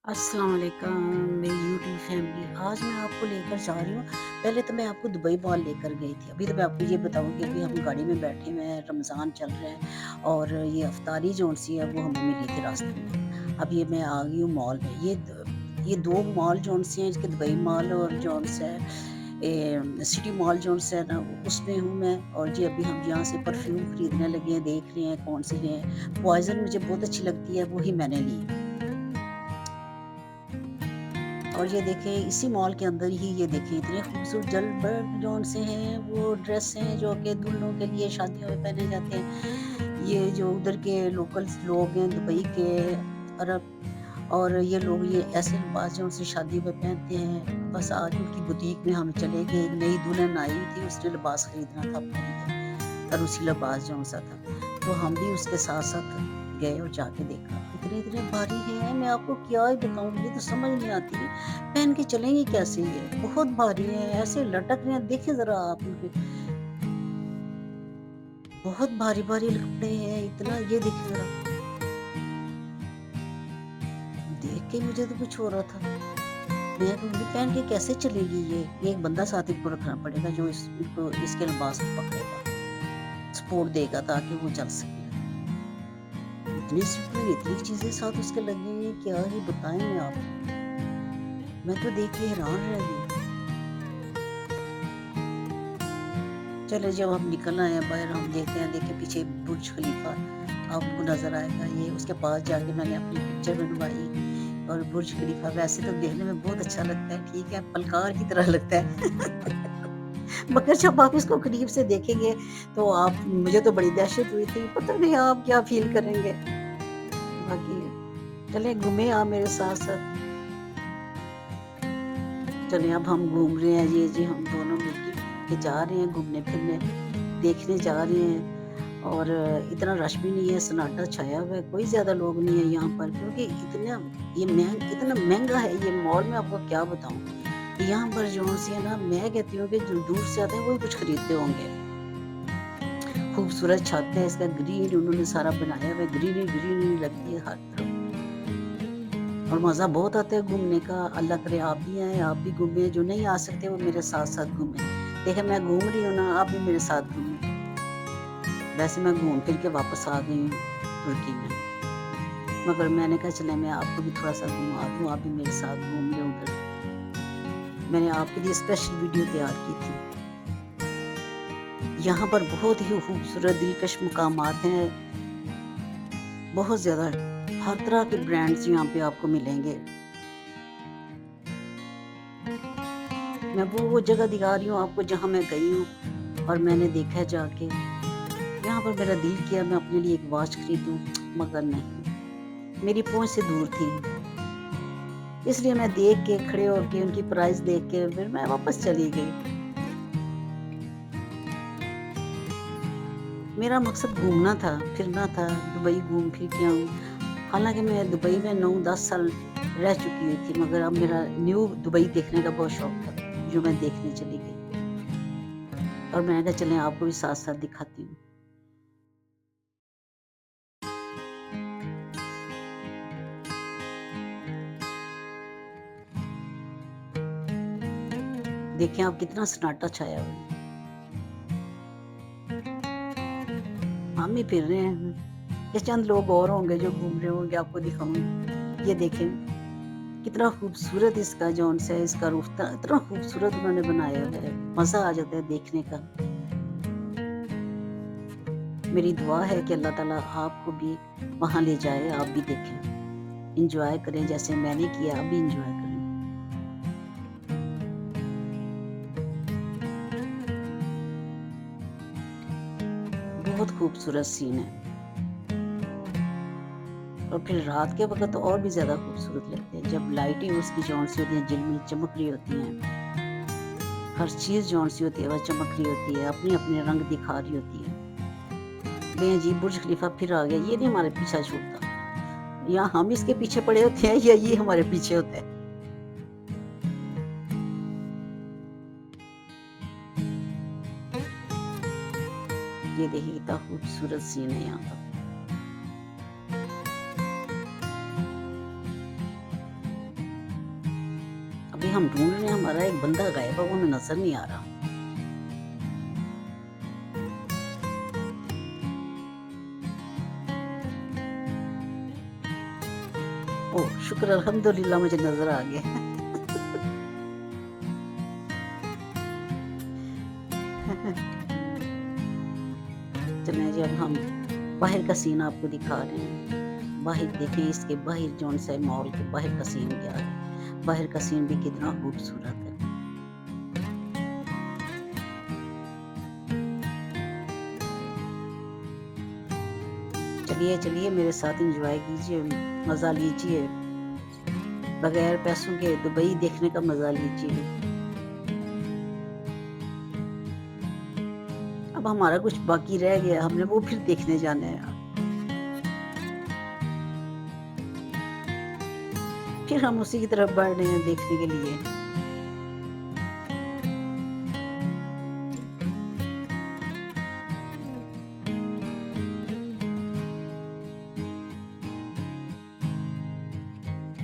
अस्सलाम वालेकुम मेरी यूट्यूब फैमिली। आज मैं आपको लेकर जा रही हूँ। पहले तो मैं आपको दुबई मॉल लेकर गई थी। अभी तो मैं आपको ये बताऊँगी, अभी हम गाड़ी में बैठे हुए हैं, रमज़ान चल रहा है और ये अफ्तारी जौन-सी है वो हमें मिली थी रास्ते में। अब ये मैं आ गई हूँ मॉल में। ये 2 मॉल जौन-से हैं, इसके दुबई मॉल और जौन-सा है सिटी मॉल जौन-सा है ना, उसमें हूँ मैं। और जी अभी हम यहाँ से परफ्यूम खरीदने लगे हैं, देख रहे हैं कौन से लें। पॉइज़न मुझे बहुत अच्छी लगती है, वही मैंने ली है। और ये देखें, इसी मॉल के अंदर ही ये देखें, इतने खूबसूरत जलबर्ग जौन से हैं वो ड्रेस हैं जो कि दूल्हों के लिए शादियों में पहने जाते हैं। ये जो उधर के लोकल्स लोग हैं दुबई के, अरब, और ये लोग ये ऐसे लिबास जो उनसे शादी में पहनते हैं। बस आज उनकी बुटीक में हम चले गए, एक नई दुल्हन आई हुई थी, उसने लिबास खरीदना था अपने लिए और उसी लिबास जौन सा था, तो हम भी उसके साथ साथ गए और जाके देखा। इतने इतने भारी हैं, मैं आपको क्या ही बताऊं, मुझे तो समझ नहीं आती पहन के चलेंगे कैसे। ये बहुत भारी हैं, ऐसे लटक रहे हैं, देखिए जरा आप उनके, बहुत भारी भारी कपड़े हैं। इतना ये देखिए जरा, देख के मुझे तो कुछ हो रहा था। मैं कहूँगी पहन के कैसे चलेगी ये एक बंदा साथ इनको रखना पड़ेगा जो इनको इसके लिबास को पकड़ेगा, सपोर्ट देगा ताकि वो चल सके। इतनी सिंपल इतनी चीजें साथ उसके लगी हैं, क्या ही बताएं मैं आपको। मैं तो देख के हैरान रह गई। चले जब हम निकल आए हैं बाहर, हम देखते हैं, देखे पीछे बुर्ज खलीफा आपको नजर आएगा। ये उसके पास जाके मैंने अपनी पिक्चर बनवाई। और बुर्ज खलीफा वैसे तो देखने में बहुत अच्छा लगता है, ठीक है, पलकार की तरह लगता है। मगर जब आप इसको करीब से देखेंगे तो आप, मुझे तो बड़ी दहशत हुई थी, पता नहीं आप क्या फील करेंगे। बाकी चले घूमे आप मेरे साथ साथ। चले अब हम घूम रहे हैं, ये जी हम दोनों मिलके के जा रहे हैं घूमने फिरने, देखने जा रहे हैं। और इतना रश भी नहीं है, सन्नाटा छाया हुआ है, कोई ज़्यादा लोग नहीं है यहाँ पर, क्योंकि इतना महँगा है ये मॉल, मैं आपको क्या बताऊँ। यहाँ पर जो-सी है ना, मैं कहती हूँ कि जो दूर से आते हैं वही कुछ खरीदते होंगे। खूबसूरत छत है इसका, ग्रीन उन्होंने सारा बनाया हुआ है, ग्रीनरी ग्रीनरी लगती है हर तरफ। और मज़ा बहुत आता है घूमने का। अल्लाह करे आप भी आएँ, आप भी घूमें, जो नहीं आ सकते वो मेरे साथ-साथ घूमें। देखिए मैं घूम रही हूँ ना, आप भी मेरे साथ घूमें। वैसे मैं घूम फिर के वापस आ गई हूँ तुर्की में, मगर मैंने कहा चले मैं आपको भी थोड़ा-सा घुमा दूँ, आप भी मेरे साथ घूम लें उधर। मैंने आपके लिए स्पेशल वीडियो तैयार की थी। यहाँ पर बहुत ही खूबसूरत दिलकश मुकामात हैं, बहुत ज़्यादा, हर तरह के ब्रांड्स यहाँ पे आपको मिलेंगे। मैं वो जगह दिखा रही हूँ आपको जहाँ मैं गई हूँ और मैंने देखा है जाके। यहाँ पर मेरा दिल किया मैं अपने लिए एक वॉच खरीदूँ, मगर नहीं, मेरी पहुँच से दूर थी। इसलिए मैं देख के, खड़े होके, उनकी प्राइस देख के फिर मैं वापस चली गई। मेरा मकसद घूमना था, फिरना था, दुबई घूम फिर के आऊँ। हालाँकि मैं दुबई में 9-10 साल रह चुकी हुई थी, मगर अब मेरा न्यू दुबई देखने का बहुत शौक था, जो मैं देखने चली गई। और मैंने कहा चलें आपको भी साथ-साथ दिखाती हूँ। देखें आप कितना सन्नाटा छाया हुआ है। हम ही फिर रहे हैं। ये चंद लोग और होंगे जो घूम रहे होंगे, आपको दिखाऊँगी। ये देखें कितना खूबसूरत इसका जौन-सा है, इसका रूफ था, इतना खूबसूरत उन्होंने बनाया हुआ है, मज़ा आ जाता है देखने का। मेरी दुआ है कि अल्लाह ताला आपको भी वहाँ ले जाए, आप भी देखें, एन्जॉय करें जैसे मैंने किया, आप भी एन्जॉय करें। बहुत खूबसूरत सीन है और फिर रात के वक़्त तो और भी ज़्यादा खूबसूरत लगते हैं, जब लाइटें उसकी जौन-सी होती हैं, झिलमिल चमक रही होती हैं। हर चीज़ जौन-सी होती है वह चमक रही होती है, अपने-अपने रंग दिखा रही होती है। बें जी बुर्ज खलीफा फिर आ गया, ये नहीं हमारे पीछा छूटता। या हम इसके पीछे पड़े होते हैं या ये हमारे पीछे होता है। ये देखिए कितना खूबसूरत सीन है यहाँ का। हम ढूँढ रहे हैं, हमारा एक बंदा गायब है, वो हमें नज़र नहीं आ रहा। ओह! शुक्र अल्हम्दुलिल्लाह मुझे नज़र आ गया। चलें जी, अब हम बाहर का सीन आपको दिखा रहे हैं। बाहर देखिए, इसके बाहर जौन सा मॉल के बाहर का सीन क्या है। बाहर का सीन भी कितना खूबसूरत है। चलिए, चलिए मेरे साथ एन्जॉय कीजिए, मज़ा लीजिए। बगैर पैसों के दुबई देखने का मज़ा लीजिए। अब हमारा कुछ बाकी रह गया, हमने वो फिर देखने जाना है। फिर हम उसी की तरफ बढ़ रहे हैं देखने के लिए।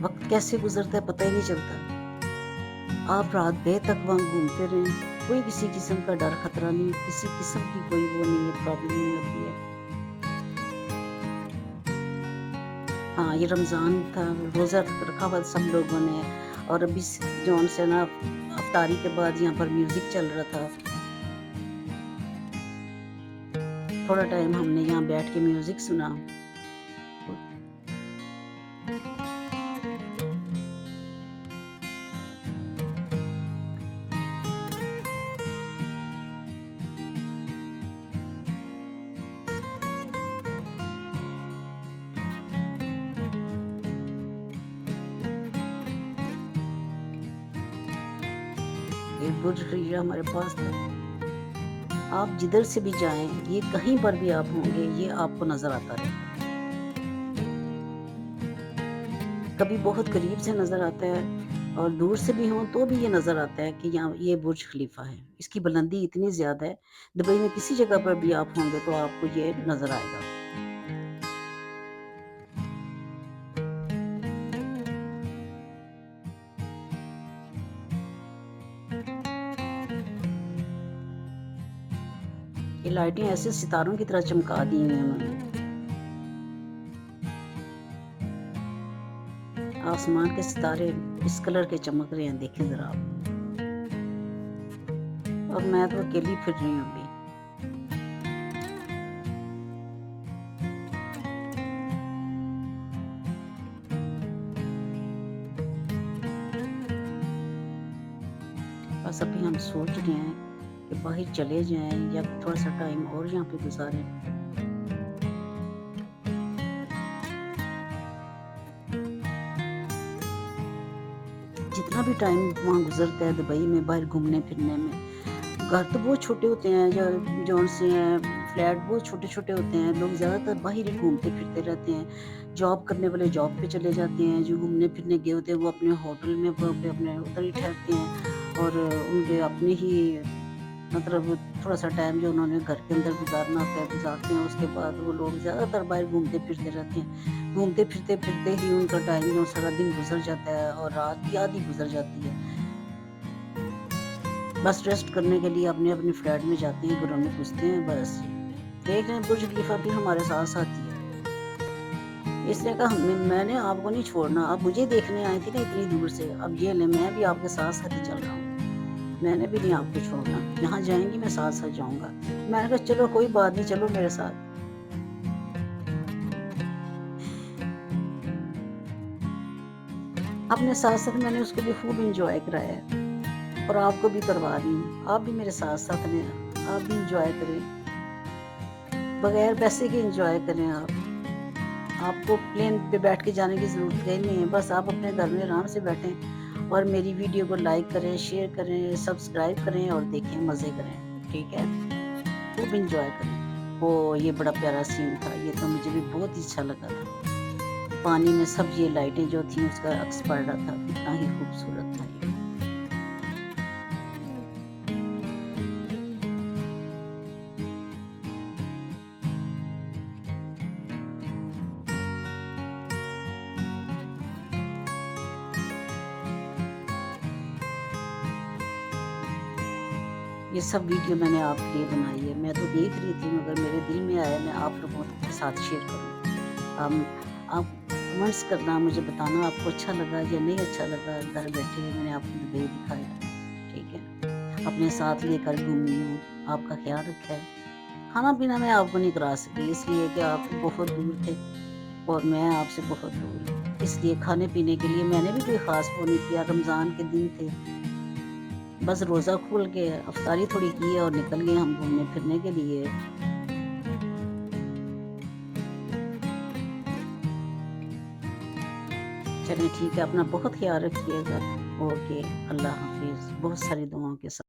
वक़्त कैसे गुज़रता है पता ही नहीं चलता। आप रात देर तक वहाँ घूमते रहें, कोई किसी किस्म का डर खतरा नहीं, किसी किस्म की कोई वो नहीं है, प्रॉब्लम नहीं होती है। हाँ, ये रमज़ान था, रोज़ा रखा हुआ सब लोगों ने, और अभी जौन से ना इफ्तारी के बाद यहाँ पर म्यूज़िक चल रहा था। थोड़ा टाइम हमने यहाँ बैठ के म्यूज़िक सुना। ये बुर्ज खलीफा हमारे पास था। आप जिधर से भी जाएँ, ये कहीं पर भी आप होंगे, ये आपको नज़र आता रहेगा। कभी बहुत करीब से नज़र आता है और दूर से भी हों तो भी ये नज़र आता है कि यहाँ ये बुर्ज खलीफा है। इसकी बुलंदी इतनी ज़्यादा है, दुबई में किसी जगह पर भी आप होंगे तो आपको ये नज़र आएगा। ये लाइटें ऐसे सितारों की तरह चमका दी हुई हैं उन्होंने। आसमान के सितारे इस कलर के चमक रहे हैं, देखें ज़रा आप। और मैं तो अकेली फिर रही हूँ अभी। बस अभी हम सोच रहे हैं कि बाहर चले जाएँ या थोड़ा-सा टाइम और यहाँ पे गुज़ारें। जितना भी टाइम वहाँ गुज़रता है दुबई में बाहर घूमने-फिरने में, घर तो बहुत छोटे होते हैं, जो जौन से हैं फ्लैट बहुत छोटे-छोटे होते हैं, लोग ज़्यादातर बाहर ही घूमते-फिरते रहते हैं। जॉब करने वाले जॉब पे चले जाते हैं, जो घूमने-फिरने गए होते हैं वो अपने होटल में पे अपने उधर ही ठहरते हैं, और उनके अपने ही मतलब थोड़ा-सा टाइम जो उन्होंने घर के अंदर गुज़ारना होता है गुज़ारते हैं, उसके बाद वो लोग ज़्यादातर बाहर घूमते-फिरते रहते हैं। घूमते-फिरते ही उनका टाइम जो सारा दिन गुज़र जाता है और रात भी आधी गुज़र जाती है। बस रेस्ट करने के लिए अपने-अपने फ्लैट में जाते हैं, घरों में घुसते हैं बस। देख रहे हैं बुर्ज खलीफा भी हमारे साथ-साथ ही है। इसलिए कहा मैंने आपको नहीं छोड़ना, आप मुझे देखने आई थी ना इतनी दूर से, अब ये लें मैं भी आपके साथ-साथ ही चल रहा हूँ। मैंने भी नहीं आपको छोड़ना, जहाँ जाएँगी मैं साथ-साथ जाऊँगा। मैंने कहा चलो कोई बात नहीं, चलो मेरे साथ। अपने साथ-साथ मैंने उसको भी खूब एन्जॉय कराया है और आपको भी करवा रही हूँ। आप भी मेरे साथ-साथ रहें, आप भी एन्जॉय करें, बगैर पैसे के एन्जॉय करें आप। आपको प्लेन पे बैठ के जाने की ज़रूरत ही नहीं है, बस आप अपने घर में आराम से बैठें और मेरी वीडियो को लाइक करें, शेयर करें, सब्सक्राइब करें और देखें, मज़े करें, ठीक है? खूब एन्जॉय करें। ओह! ये बड़ा प्यारा सीन था, ये तो मुझे भी बहुत ही अच्छा लगा था। पानी में सब ये लाइटें जो थी उसका अक्स पड़ रहा था, कितना ही खूबसूरत था ये। یہ سب ویڈیو میں نے آپ کے لیے بنائی ہے، میں تو دیکھ رہی تھی مگر میرے دل میں آیا میں آپ لوگوں کے ساتھ شیئر کروں۔ آپ کمنٹس کرنا، مجھے بتانا آپ کو اچھا لگا یا نہیں اچھا لگا، گھر بیٹھے میں نے آپ کو دبئی دکھایا، ٹھیک ہے، اپنے ساتھ لے کر گھومی ہوں، آپ کا خیال رکھا ہے۔ کھانا پینا میں آپ کو نہیں کرا سکی اس لیے کہ آپ بہت دور تھے اور میں آپ سے بہت دور ہوں، اس لیے کھانے پینے کے لیے میں نے بھی کوئی خاص وہ نہیں کیا، رمضان کے دن تھے، بس روزہ کھول کے افطاری تھوڑی کی ہے اور نکل گئے ہم گھومنے پھرنے کے لیے۔ چلیں ٹھیک ہے، اپنا بہت خیال رکھیے گا، اوکے، اللہ حافظ، بہت ساری دعاؤں کے ساتھ۔